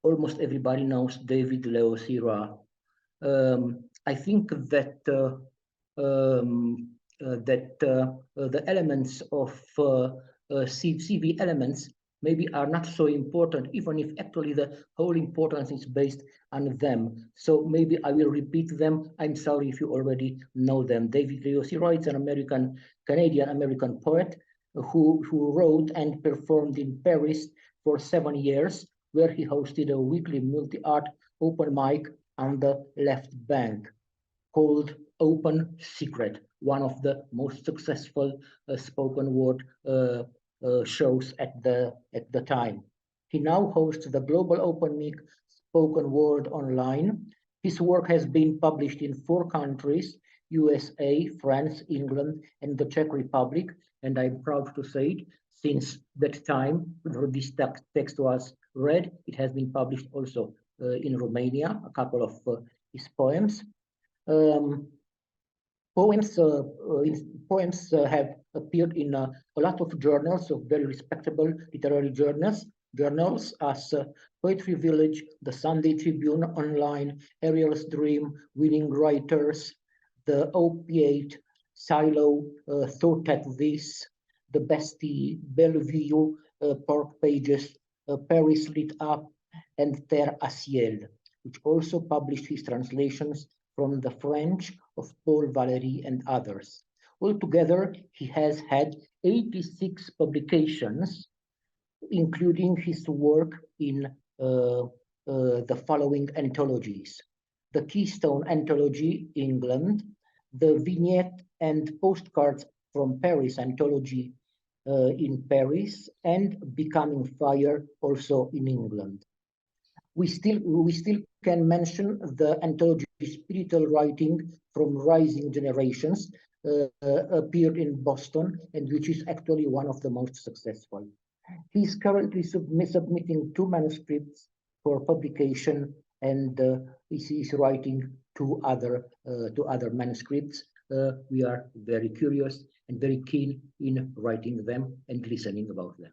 Almost everybody knows David Leo Sirois. I think that the elements of CV elements maybe are not so important, even if actually the whole importance is based on them. So maybe I will repeat them. I'm sorry if you already know them. David Leo Sirois is an Canadian-American poet who wrote and performed in Paris for 7 years, where he hosted a weekly multi-art open mic on the left bank called Open Secret, one of the most successful spoken word shows at the time. He now hosts the Global Open Mic Spoken Word online. His work has been published in 4 countries, USA, France, England, and the Czech Republic, and I'm proud to say it, since that time this text was read, it has been published also in Romania, a couple of his poems. Poems have appeared in a lot of journals, of very respectable literary journals as Poetry Village, the Sunday Tribune Online, Ariel's Dream, Winning Writers, the Opiate, Silo, Thought at This, the Bastille, Bellevue, Park Pages, Paris Lit Up, and Terre à Ciel, which also published his translations from the French of Paul Valéry and others. Altogether, he has had 86 publications, including his work in the following anthologies: the Keystone Anthology, England, the Vignette and Postcards from Paris Anthology in Paris, and Becoming Fire, also in England. we still can mention the anthology Spiritual Writing from Rising Generations, appeared in Boston, and which is actually one of the most successful. He's currently submitting 2 manuscripts for publication, and is writing 2 other manuscripts. We are very curious and very keen in writing them and listening about them.